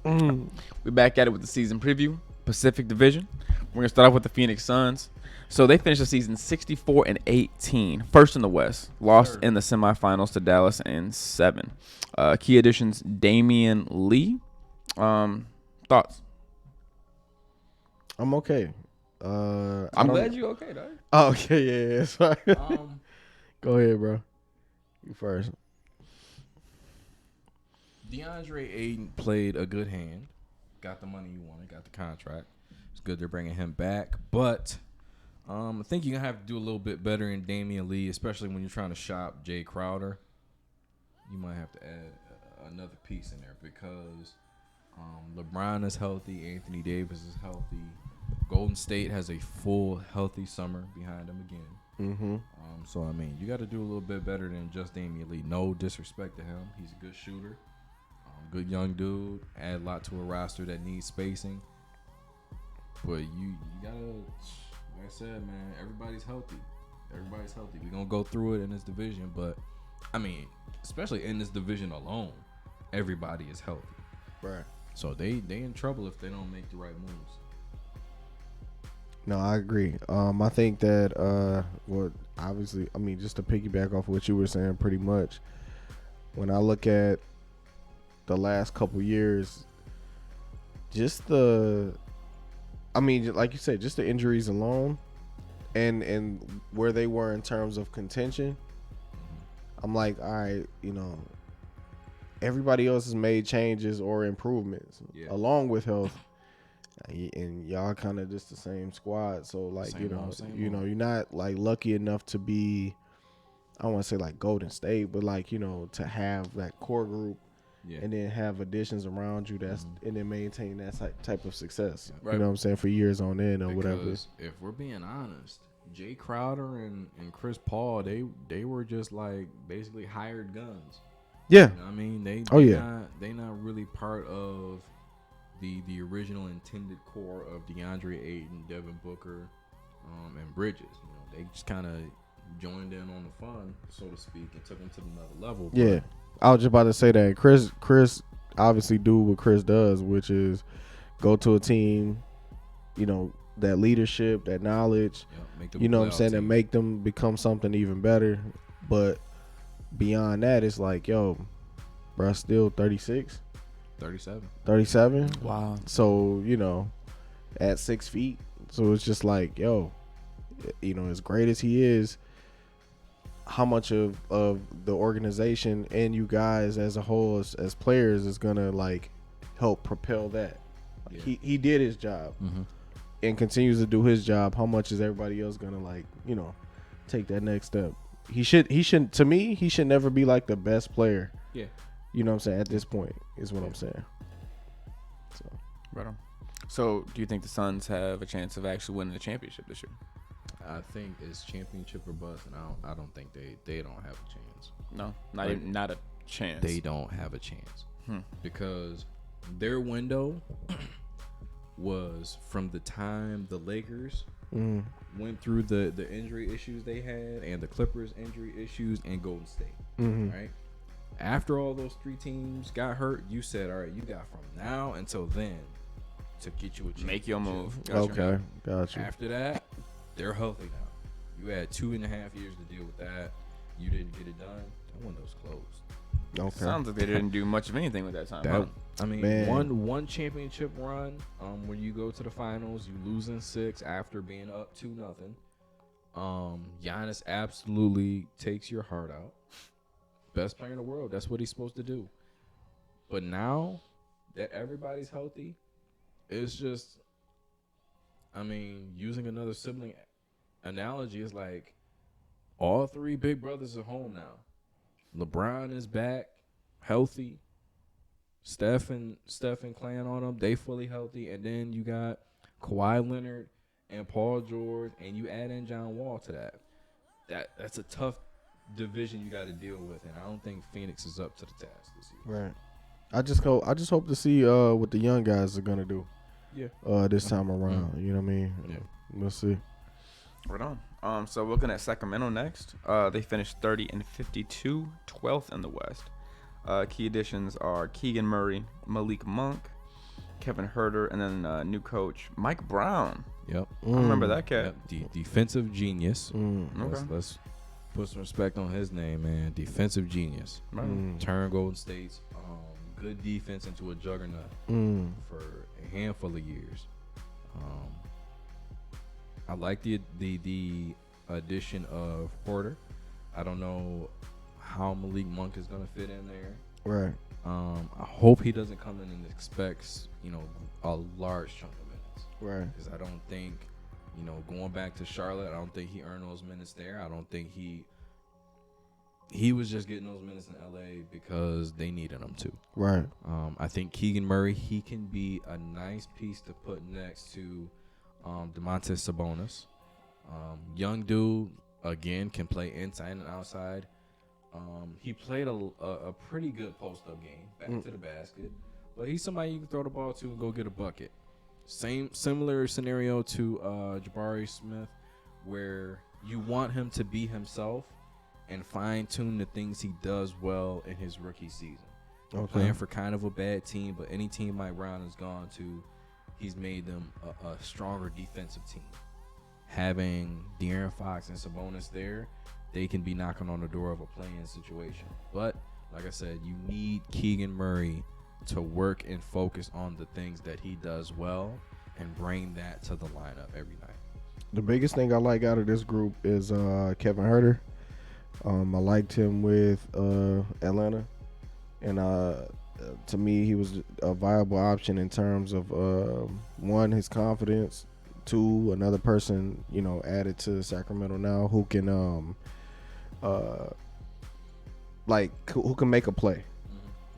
We're back at it with the season preview. Pacific Division. We're gonna start off with the Phoenix Suns. So they finished the season 64-18, first in the West. Lost in the semifinals to Dallas in 7. Key additions: Damian Lee. Thoughts? I'm okay. I'm glad you're okay, dog. Oh, okay, yeah. Sorry. Go ahead, bro. You first. DeAndre Ayton played a good hand. Got the money you wanted. Got the contract. It's good they're bringing him back. But I think you're going to have to do a little bit better in Damian Lee, especially when you're trying to shop Jay Crowder. You might have to add another piece in there because LeBron is healthy. Anthony Davis is healthy. Golden State has a full, healthy summer behind them again. Mm-hmm. So, I mean, you got to do a little bit better than just Damian Lee. No disrespect to him. He's a good shooter. Good young dude. Add a lot to a roster that needs spacing. But you got to, like I said, man, everybody's healthy. Everybody's healthy. We're going to go through it in this division. But, I mean, especially in this division alone, everybody is healthy. Right. So they in trouble if they don't make the right moves. No, I agree. I think that, obviously, I mean, just to piggyback off what you were saying, pretty much, when I look at the last couple years, like you said, just the injuries alone, and where they were in terms of contention, I'm like, all right, everybody else has made changes or improvements along with health. And y'all kind of just the same squad, so like you're not like lucky enough to be, I don't want to say like Golden State, but like to have that core group, and then have additions around you and then maintain that type of success. Right. You know what I'm saying, for years on end or whatever. Because if we're being honest, Jay Crowder and Chris Paul, they were just like basically hired guns. Yeah, I mean they not really part of the original intended core of DeAndre Ayton, Devin Booker, and Bridges. They just kind of joined in on the fun, so to speak, and took them to another level. Yeah, I was just about to say that Chris obviously do what Chris does, which is go to a team, that leadership, that knowledge, what I'm saying, and make them become something even better. But beyond that, it's like, yo, bruh, still 36. 37. Wow. So, at 6 feet. So it's just like, yo, as great as he is, how much of the organization and you guys as a whole, as players, is going to like help propel that? Yeah. He did his job and continues to do his job. How much is everybody else going to like, take that next step? He should, to me, he should never be like the best player. Yeah. You know what I'm saying? At this point is what I'm saying. So, right on. So, do you think the Suns have a chance of actually winning the championship this year? I think it's championship or bust, and I don't think they don't have a chance. No, not a chance. They don't have a chance because their window was from the time the Lakers went through the injury issues they had, and the Clippers injury issues, and Golden State. Right. After all those 3 teams got hurt, you said, all right, you got from now until then to get you a championship. Make your move. Okay, gotcha. After that, they're healthy now. You had 2.5 years to deal with that. You didn't get it done. That window's closed. Okay. Sounds like they didn't do much of anything with that time. I mean, one championship run, when you go to the finals, you lose in 6 after being up 2-0. Giannis absolutely takes your heart out. Best player in the world. That's what he's supposed to do. But now that everybody's healthy, it's just, I mean, using another sibling analogy, is like all 3 big brothers are home now. LeBron is back, healthy. Steph and Clan on them, they fully healthy. And then you got Kawhi Leonard and Paul George, and you add in John Wall to that. That's a tough division you got to deal with, and I don't think Phoenix is up to the task this year. Right. I just hope to see what the young guys are gonna do. Yeah. This time around, you know what I mean? Yeah. We'll see. Right on. So looking at Sacramento next, they finished 30-52, 12th in the West. Key additions are Keegan Murray, Malik Monk, Kevin Herter, and then new coach Mike Brown. Yep. I remember that cat. Yep. Defensive genius. Okay. Let's put some respect on his name, man. Defensive genius. Turn Golden State's good defense into a juggernaut for a handful of years. I like the addition of Porter. I don't know how Malik Monk is gonna fit in there. Right. I hope he doesn't come in and expects a large chunk of minutes. Right. Because I don't think going back to Charlotte, I don't think he earned those minutes there. I don't think he was just getting those minutes in LA because they needed him to. Right. I think Keegan Murray, he can be a nice piece to put next to Domantas Sabonis. Young dude, again, can play inside and outside. He played a pretty good post-up game, back to the basket. But he's somebody you can throw the ball to and go get a bucket. Similar scenario to Jabari Smith, where you want him to be himself and fine-tune the things he does well in his rookie season. Okay. Playing for kind of a bad team, but any team Mike Brown has gone to, he's made them a stronger defensive team. Having De'Aaron Fox and Sabonis there, they can be knocking on the door of a play-in situation. But, like I said, you need Keegan Murray to work and focus on the things that he does well and bring that to the lineup every night. The biggest thing I like out of this group is Kevin Herter. I liked him with Atlanta, and to me, he was a viable option in terms of one, his confidence, two, another person added to Sacramento now who can who can make a play.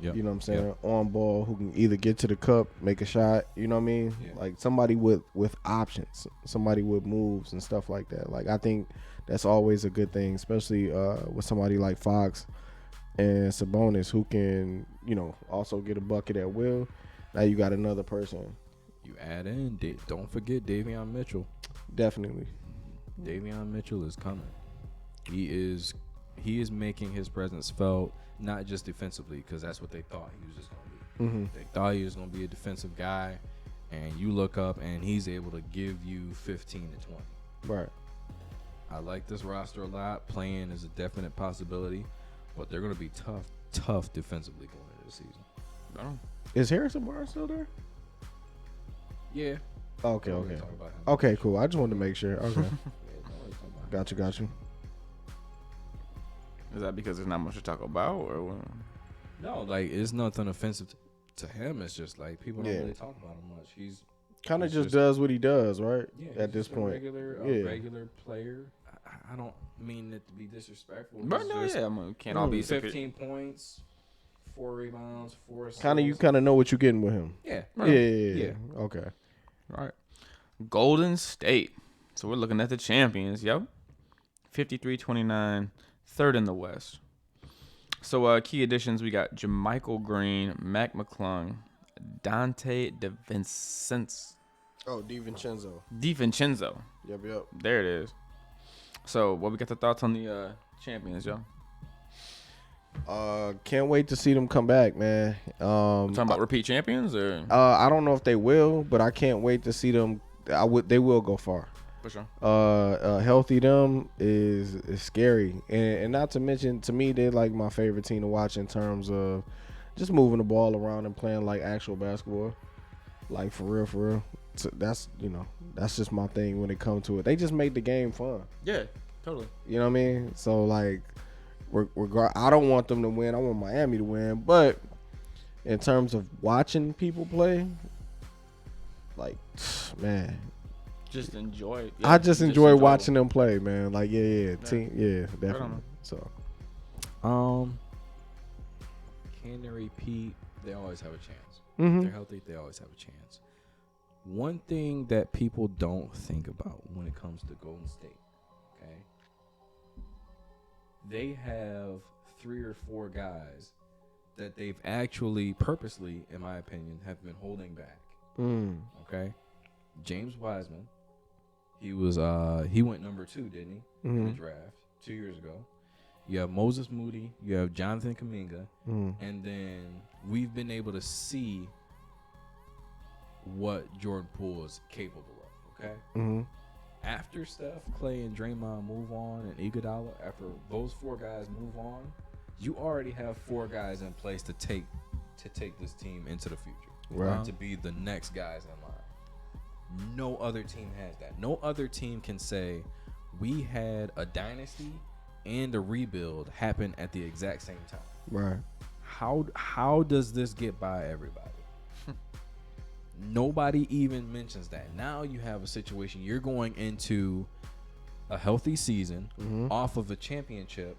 Yep. You know what I'm saying? Yep. On ball, who can either get to the cup, make a shot, you know what I mean? Yeah. Like somebody with options, somebody with moves and stuff like that. Like I think that's always a good thing, especially with somebody like Fox and Sabonis who can, also get a bucket at will. Now you got another person. You add in, don't forget Davion Mitchell. Definitely. Davion Mitchell is coming. He is making his presence felt. Not just defensively, because that's what they thought he was just going to be. Mm-hmm. They thought he was going to be a defensive guy, and you look up, and he's able to give you 15 to 20. Right. I like this roster a lot. Playing is a definite possibility, but they're going to be tough defensively going into the season. Is Harrison Barnes still there? Yeah. Okay. Okay, cool. I just wanted to make sure. Okay. Got you. Is that because there's not much to talk about, or what? No, like it's nothing offensive to him. It's just like people don't really talk about him much. He's kind of just does what he does, right? Yeah, at this point, regular player. I don't mean it to be disrespectful. But no, can't all be 15 points, 4 rebounds, 4 assists. You kind of know what you're getting with him. Yeah. Yeah. Okay. All right. Golden State. So we're looking at the champions. Yep. 53-29. Third in the West. So key additions, we got JaMychal Green, Mac McClung, Dante DiVincenzo. Oh, DiVincenzo. Yep. There it is. So what we got the thoughts on the champions, yo? Can't wait to see them come back, man. Talking about repeat champions, or I don't know if they will, but I can't wait to see them. They will go far. For sure. Healthy them is scary, and not to mention, to me, they're like my favorite team to watch in terms of just moving the ball around and playing like actual basketball, like for real. So that's just my thing when it comes to it. They just make the game fun. Yeah, totally. You know what I mean? So like, I don't want them to win. I want Miami to win, but in terms of watching people play, like, man. Just enjoy. Yeah, I just enjoy watching them play, man. Like, team, definitely. So, can they repeat? They always have a chance. Mm-hmm. If they're healthy, they always have a chance. One thing that people don't think about when it comes to Golden State, okay? They have 3 or 4 guys that they've actually purposely, in my opinion, have been holding back. Okay? James Wiseman, He went number 2, didn't he? In the draft 2 years ago. You have Moses Moody. You have Jonathan Kuminga. And then we've been able to see what Jordan Poole is capable of, okay? After Steph, Clay, and Draymond move on, and Iguodala, after those 4 guys move on, you already have 4 guys in place to take this team into the future. Right. To be the next guys in line. No other team has that. No other team can say, we had a dynasty and a rebuild happen at the exact same time. Right. How does this get by everybody? Nobody even mentions that. Now you have a situation, you're going into a healthy season off of a championship,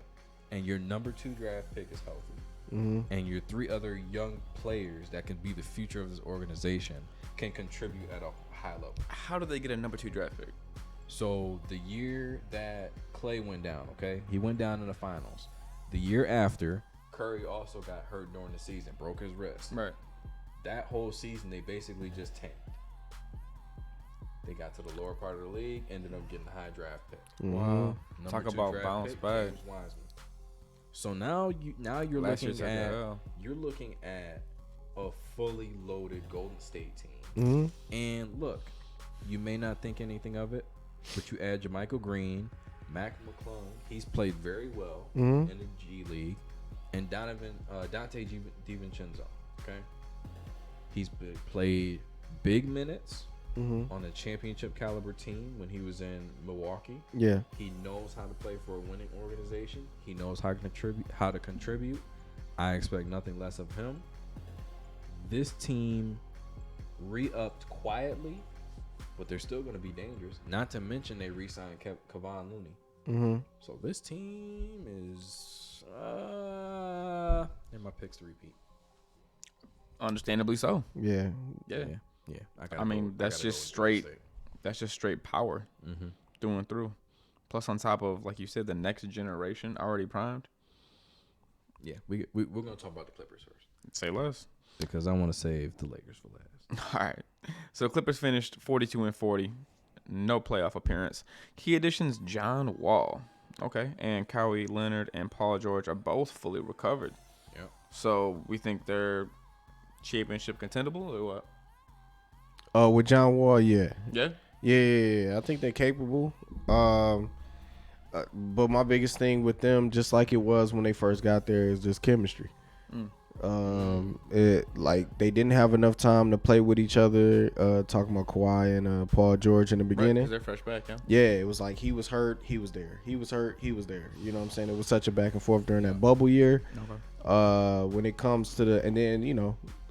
and your number 2 draft pick is healthy. And your 3 other young players that can be the future of this organization can contribute at a high level. How did they get a number 2 draft pick? So the year that Clay went down, okay, he went down in the finals. The year after, Curry also got hurt during the season, broke his wrist. Right. That whole season, they basically just tanked. They got to the lower part of the league, ended up getting a high draft pick. Wow. Number Talk 2 about draft bounce pick, back. James Wiseman. So now you're Last looking year's at JBL. a fully loaded Golden State team. And look, you may not think anything of it, but you add JaMychal Green, Mac McClung. He's played very well in the G League, and Dante DiVincenzo. Okay, he's played big minutes on a championship caliber team when he was in Milwaukee. Yeah. He knows how to play for a winning organization. He knows how to contribute. I expect nothing less of him. This team re-upped quietly, but they're still going to be dangerous. Not to mention they re-signed Kawhi Looney. So this team is they're my picks to repeat. Understandably so. Yeah. Yeah. Yeah. I mean, that's just straight. That's just straight power through and through. Plus, on top of, like you said, the next generation already primed. Yeah, we're gonna talk about the Clippers first Say less. because I want to save the Lakers for last. All right. So Clippers finished 42-40, no playoff appearance. Key additions: John Wall, okay, and Kawhi Leonard and Paul George are both fully recovered. Yep. So we think they're championship contendable or what? With John Wall, yeah. Yeah. I think they're capable. But my biggest thing with them, just like it was when they first got there, is just chemistry. Like they didn't have enough time to play with each other. Talking about Kawhi and Paul George in the Right, beginning. 'cause they're fresh back, yeah. Yeah, it was like he was hurt, he was there. He was hurt, he was there. You know what I'm saying? It was such a back and forth during that bubble year. Okay. When it comes to the, and then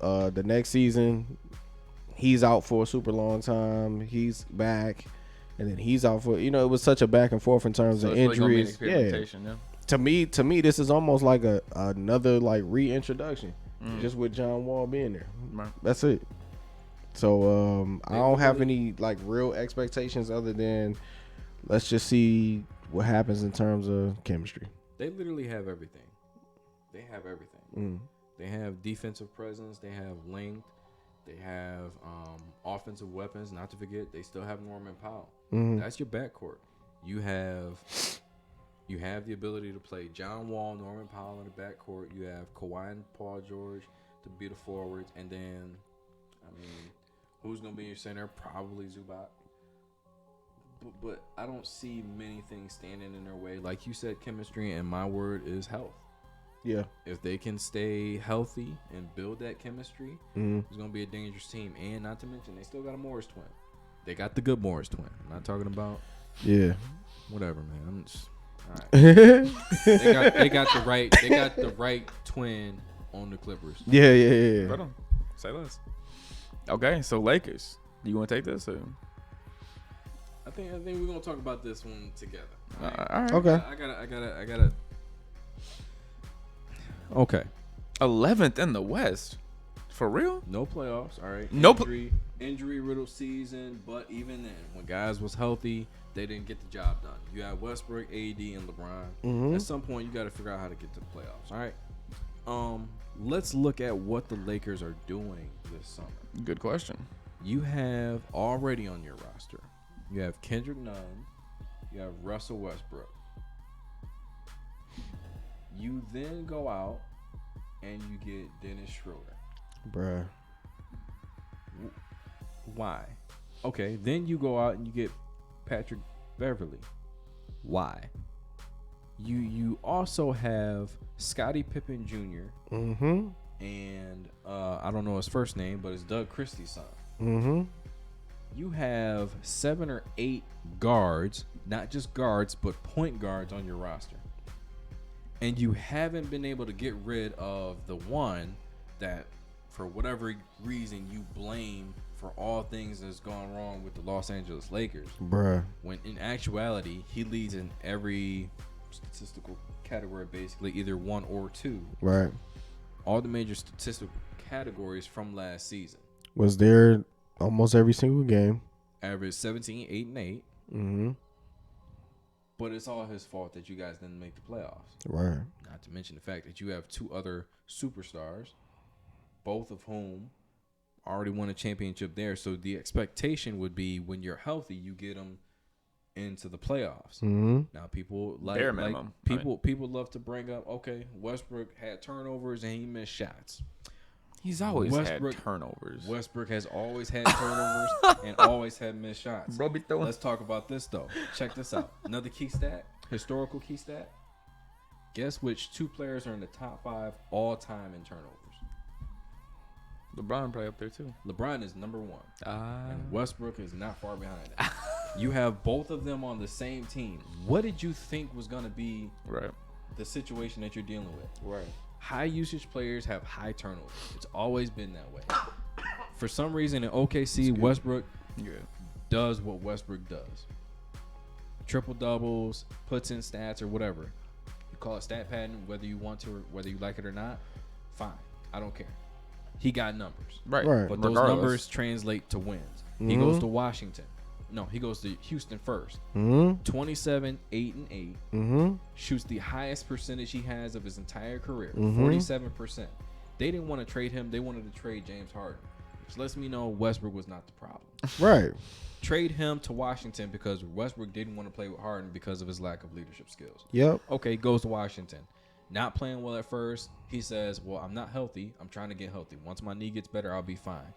the next season, he's out for a super long time. He's back, and then he's out for. It was such a back and forth in terms So of it's really gonna be an injuries. experimentation, yeah. To me, this is almost like another like reintroduction, just with John Wall being there. Right. That's it. So I don't have any like real expectations other than let's just see what happens in terms of chemistry. They literally have everything. They have everything. They have defensive presence. They have length. They have offensive weapons. Not to forget, they still have Norman Powell. That's your backcourt. You have the ability to play John Wall, Norman Powell in the backcourt. You have Kawhi and Paul George to be the forwards. And then, I mean, who's going to be your center? Probably Zubac. But I don't see many things standing in their way. Like you said, chemistry, and my word is health. Yeah. If they can stay healthy and build that chemistry, it's going to be a dangerous team. And not to mention, they still got a Morris twin. They got the good Morris twin. I'm not talking about whatever, man. I'm just all right. they got the right twin on the Clippers. Yeah. Right on. Say less. Okay, so Lakers. Do you want to take this? Or? I think we're gonna talk about this one together. All right. Okay. I gotta. Okay. 11th in the West. For real? No playoffs. All right. No injury riddled season, but even then, when guys was healthy, they didn't get the job done. You had Westbrook, AD, and LeBron. At some point, you got to figure out how to get to the playoffs. All right. Let's look at what the Lakers are doing this summer. Good question. You have already on your roster You have Kendrick Nunn. You have Russell Westbrook. You then go out and you get Dennis Schroeder. Bruh. Why? Okay, then you go out and you get Patrick Beverly. Why? You also have Scottie Pippen Jr. Mm-hmm. And I don't know his first name, but it's Doug Christie's son. Mm-hmm. You have 7 or 8 guards, not just guards, but point guards on your roster. And you haven't been able to get rid of the one that, for whatever reason, you blame for all things that's gone wrong with the Los Angeles Lakers. Bruh. When in actuality, he leads in every statistical category, basically, either 1 or 2. Right. All the major statistical categories from last season. Was there almost every single game. Average 17, 8, and 8. Mm-hmm. But it's all his fault that you guys didn't make the playoffs. Right. Not to mention the fact that you have 2 other superstars, both of whom already won a championship there. So the expectation would be when you're healthy, you get them into the playoffs. Mm-hmm. Now people Bare minimum. people love to bring up, okay, Westbrook had turnovers and he missed shots. He's always had Westbrook- turnovers. Westbrook has always had turnovers and always had missed shots. Bro, be throwing. Let's talk about this, though. Check this out. Another key stat, historical key stat. Guess which 2 players are in the top 5 all time in turnovers? LeBron probably up there too. LeBron is number 1. And Westbrook is not far behind that. You have both of them on the same team. What did you think was going to be Right. the situation that you're dealing with? Right. High usage players have high turnovers. It's always been that way. For some reason in OKC, Westbrook Yeah. does what Westbrook does. Triple doubles, puts in stats or whatever. You call it stat padding, whether you want to or whether you like it or not. Fine. I don't care. He got numbers. Right. Right. But those Regardless. numbers translate to wins. He Mhm. goes to Washington. No, he goes to Houston first. Mm-hmm. 27, 8, and 8. Mm-hmm. Shoots the highest percentage he has of his entire career. Mhm. 47%. They didn't want to trade him. They wanted to trade James Harden. Which lets me know Westbrook was not the problem. Right. Trade him to Washington because Westbrook didn't want to play with Harden because of his lack of leadership skills. Yep. Okay, goes to Washington. Not playing well at first. He says, well, I'm not healthy. I'm trying to get healthy. Once my knee gets better, I'll be fine.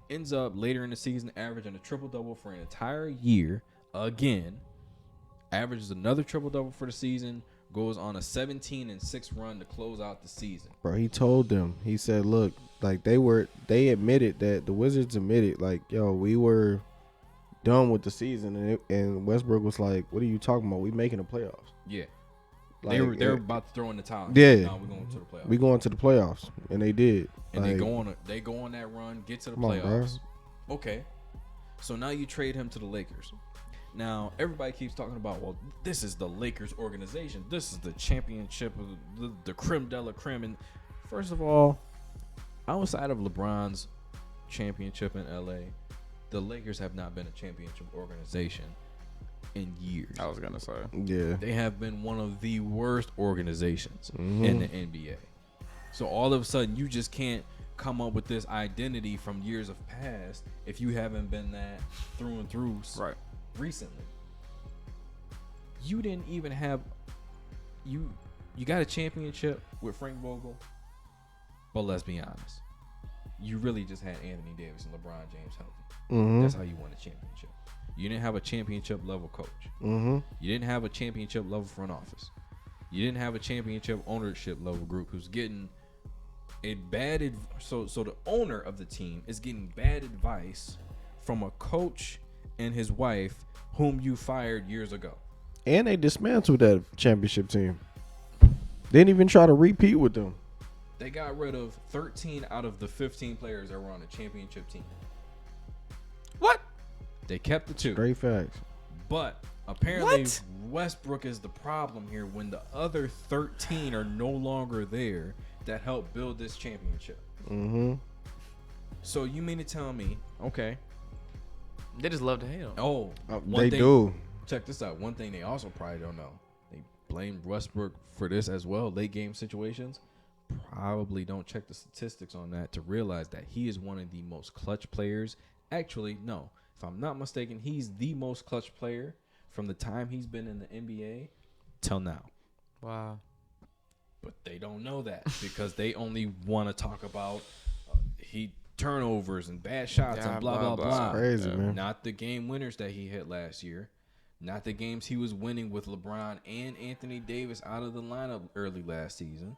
Ends up later in the season averaging a triple-double for an entire year. Again, averages another triple-double for the season. Goes on a 17-6 run to close out the season. Bro, he told them. He said, look, like they admitted that the Wizards admitted, like, yo, we were done with the season. And Westbrook was like, what are you talking about? We making the playoffs. Yeah. Like, they were about to throw in the towel. Yeah. No, we're going to the playoffs. We going to the playoffs. And they did. And like, they go on that run, get to the Come on, bro. playoffs. Okay. So now you trade him to the Lakers. Now, everybody keeps talking about, well, this is the Lakers organization. This is the championship of the creme de la creme. And first of all, outside of LeBron's championship in LA, the Lakers have not been a championship organization in years. I was gonna say. yeah. They have been one of the worst organizations Mhm. in the NBA. So all of a sudden, you just can't come up with this identity from years of past if you haven't been that through and through Right. recently. You didn't even have you got a championship with Frank Vogel, but let's be honest, you really just had Anthony Davis and LeBron James healthy. Mm-hmm. That's how you won a championship. You didn't have a championship level coach. Mm-hmm. You didn't have a championship level front office. You didn't have a championship ownership level group who's getting a bad so the owner of the team is getting bad advice from a coach and his wife whom you fired years ago. And they dismantled that championship team. Didn't even try to repeat with them. They got rid of 13 out of the 15 players that were on the championship team. What? They kept the 2. Straight facts. But apparently What? Westbrook is the problem here when the other 13 are no longer there that helped build this championship. Mm-hmm. So you mean to tell me, okay, They just love to hate him. oh, They do. Check this out. One thing they also probably don't know. They blame Westbrook for this as well. Late game situations. Probably don't check the statistics on that to realize that he is one of the most clutch players. Actually, no. If I'm not mistaken, he's the most clutch player from the time he's been in the NBA till now. Wow. But they don't know that because they only want to talk about he turnovers and bad shots and blah, blah, blah. That's crazy, man. Not the game winners that he hit last year. Not the games he was winning with LeBron and Anthony Davis out of the lineup early last season.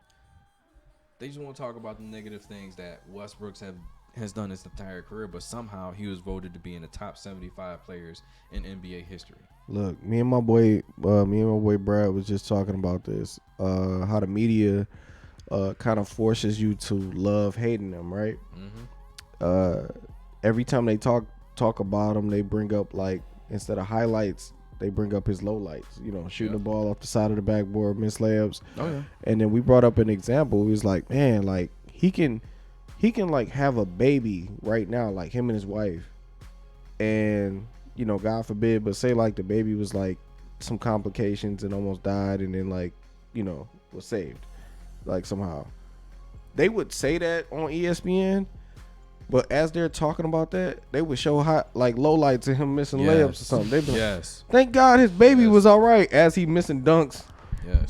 They just want to talk about the negative things that Westbrook has done his entire career, but somehow he was voted to be in the top 75 players in NBA history. Look, me and my boy Brad was just talking about this. How the media kind of forces you to love hating them, right? Mm-hmm. Every time they talk about him, they bring up, like, instead of highlights, they bring up his lowlights. You know, shooting the ball off the side of the backboard, miss layups. Oh yeah. And then we brought up an example. He was like, man, like he can like have a baby right now, like him and his wife, and you know, God forbid, but say like the baby was like some complications and almost died, and then like, you know, was saved, like somehow. They would say that on ESPN, but as they're talking about that, they would show like lowlights of him missing layups or something. They'd be like, thank God his baby was all right, as he missing dunks,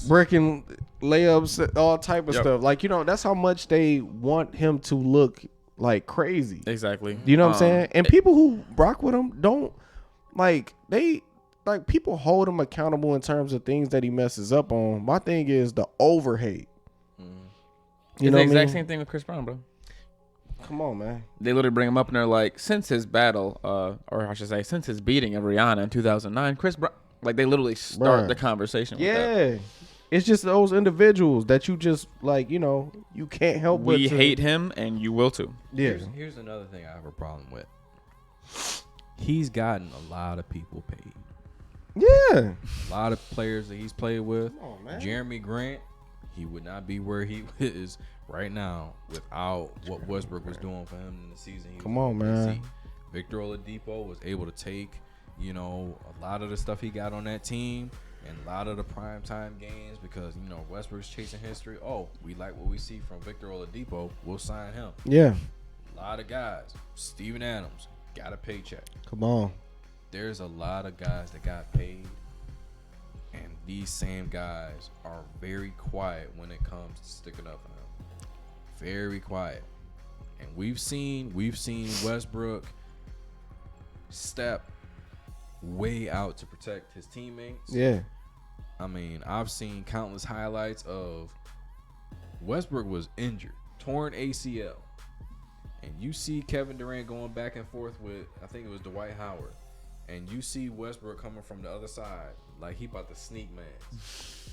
breaking layups, all type of stuff. Like, you know, that's how much they want him to look like crazy. Exactly. You know what I'm saying? And people who rock with him don't, like, they, like, people hold him accountable in terms of things that he messes up on. My thing is the over hate. You know the exact same thing with Chris Brown, bro. Come on, man. They literally bring him up and they're like, since his battle, or I should say, since his beating of Rihanna in 2009, Chris Brown, like, they literally start the conversation with that. It's just those individuals that you just, like, you know, you can't help but we hate him, and you will too. Yeah. Here's another thing I have a problem with. He's gotten a lot of people paid. Yeah. A lot of players that he's played with. Come on, man. Jeremy Grant, he would not be where he is right now without what Westbrook was doing for him in the season. Come on, man. Victor Oladipo was able to take, you know, a lot of the stuff he got on that team and a lot of the primetime games because, you know, Westbrook's chasing history. Oh, we like what we see from Victor Oladipo. We'll sign him. Yeah. A lot of guys. Steven Adams got a paycheck. Come on. There's a lot of guys that got paid, and these same guys are very quiet when it comes to sticking up for them. Very quiet. And we've seen Westbrook step way out to protect his teammates. Yeah. I mean, I've seen countless highlights of Westbrook was injured, torn ACL. And you see Kevin Durant going back and forth with, I think it was Dwight Howard. And you see Westbrook coming from the other side, like he about to sneak man.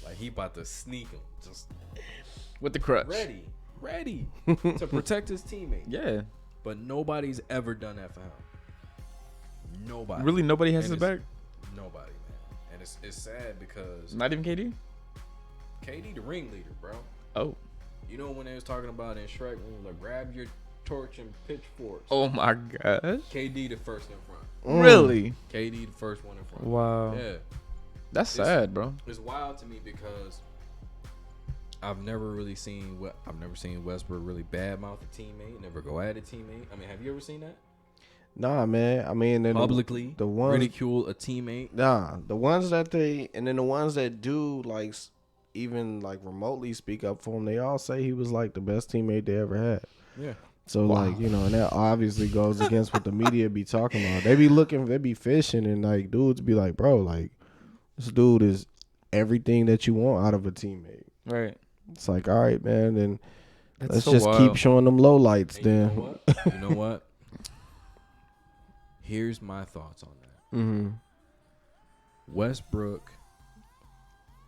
Like he about to sneak him. Just with the crutch. Ready to protect his teammate. Yeah. But nobody's ever done that for him. Nobody. Really, nobody has his back? Nobody, man. And it's sad because... Not even KD? KD the ringleader, bro. Oh. You know when they was talking about in Shrek, when you like, grab your torch and pitchforks. Oh my gosh. KD the first in front. Really? KD the first one in front. Wow. Yeah. That's sad, bro. It's wild to me because I've never seen Westbrook really badmouth a teammate, never go at a teammate. I mean, have you ever seen that? Nah, man. I mean, then publicly the ones ridicule a teammate. Nah, the ones that and then the ones that do like even like remotely speak up for him, they all say he was like the best teammate they ever had. Yeah. So like, you know, and that obviously goes against what the media be talking about. They be fishing, and like dudes be like, bro, like this dude is everything that you want out of a teammate. Right. It's like, all right, man, then let's so just wild. keep showing them low lights. And then you know what? Here's my thoughts on that. Mm-hmm. Westbrook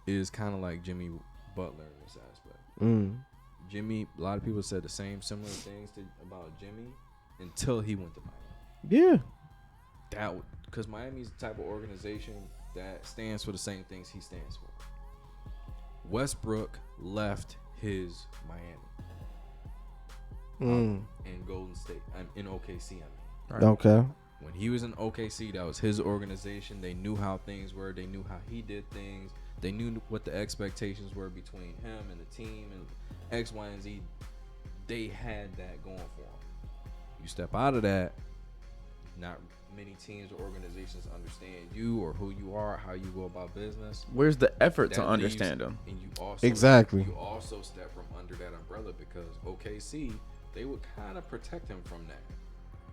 is kind of like Jimmy Butler in this aspect. Jimmy, a lot of people said the similar things about Jimmy until he went to Miami. Yeah. Because Miami's the type of organization that stands for the same things he stands for. Westbrook left his Miami in Golden State, in OKC. I mean, right. Okay. When he was in OKC, that was his organization. They knew how things were. They knew how he did things. They knew what the expectations were between him and the team and X, Y, and Z. They had that going for them. You step out of that, not many teams or organizations understand you or who you are, how you go about business. Where's the effort to That understand leaves- them? And you also Exactly. You also step from under that umbrella because OKC, they would kind of protect him from that.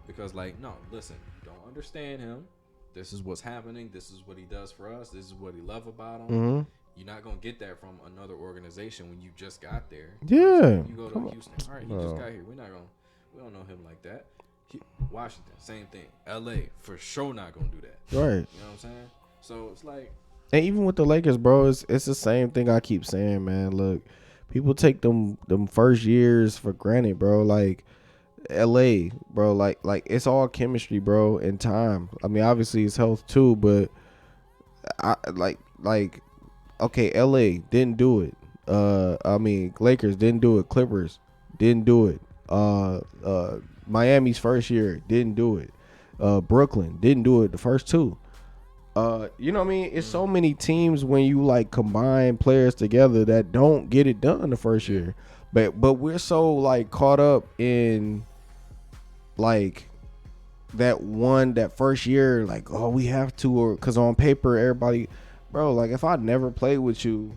Because like, no, listen, you don't understand him. This is what's happening. This is what he does for us. This is what he love about him. Mm-hmm. You're not gonna get that from another organization when you just got there. Yeah. You go to Houston. All right, he just got here. We don't know him like that. Washington, same thing. LA, for sure not gonna do that. Right. You know what I'm saying? So it's like, And even with the Lakers, bro, it's the same thing I keep saying, man. Look, people take them first years for granted, bro. Like LA, bro, like it's all chemistry, bro, and time. I mean, obviously it's health too, but I like okay, LA didn't do it. I mean, Lakers didn't do it. Clippers didn't do it. Miami's first year didn't do it. Brooklyn didn't do it the first two. You know what I mean? It's so many teams when you like combine players together that don't get it done the first year. But we're so like caught up in like that first year, like, oh, we have to, or because on paper everybody, bro, like if I never played with you,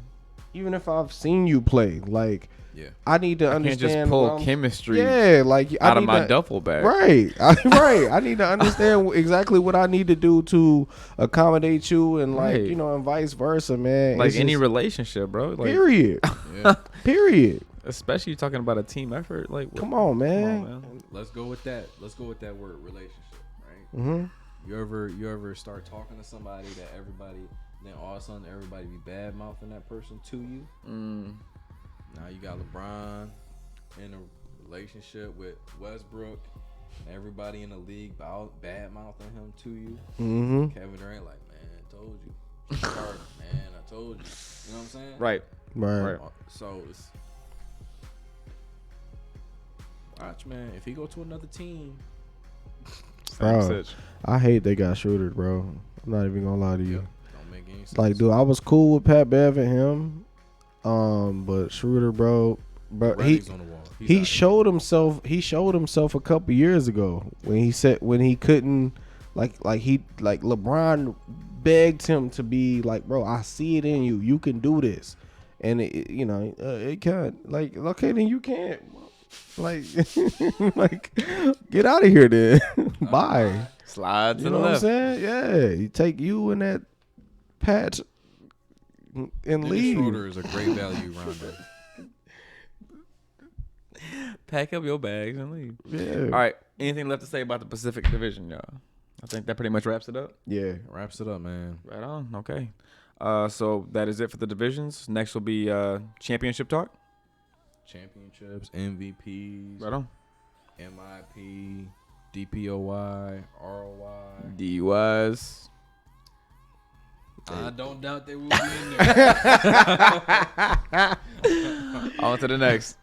even if I've seen you play, like, yeah, I need to I understand. can't just pull chemistry Yeah, like out of my duffel bag. Right, right. I need to understand exactly what I need to do to accommodate you, and like, Right. you know, and vice versa, man. Like It's any just- relationship, bro. Like, period. yeah. Period. especially talking about a team effort. Like, Come on, man. man. Let's go with that. Let's go with that word, relationship, right? Mm-hmm. You ever start talking to somebody that everybody, then all of a sudden everybody be bad mouthing that person to you. Now you got LeBron in a relationship with Westbrook. Everybody in the league bad mouthing him to you. Mm-hmm. Kevin Durant like, man, I told you. Carter, man, I told you. You know what I'm saying? Right. Right. So it's watch, man. If he go to another team, Same Bro. sitch. I hate they got Schroeder, bro. I'm not even gonna lie to you. don't make any sense. Like, dude, I was cool with Pat Bev and him, but Schroeder, bro, Writing's on the wall. He's he out. showed himself. He showed himself a couple years ago when he couldn't, like LeBron begged him to be like, bro, I see it in you. You can do this, and it can't. Like, okay, then you can't. Like, like, get out of here, then. Bye. Slide to You the know what I'm left. saying? Yeah, you take you and that patch and Dennis leave. Schroeder is a great value rounder. Pack up your bags and leave. Yeah. All right. Anything left to say about the Pacific Division, y'all? I think that pretty much wraps it up. Yeah. Wraps it up, man. Right on. Okay. So that is it for the divisions. Next will be championship talk. Championships, MVPs, Right on. MIP, DPOY, ROI. DUIs. I don't doubt they will be in there. On to the next.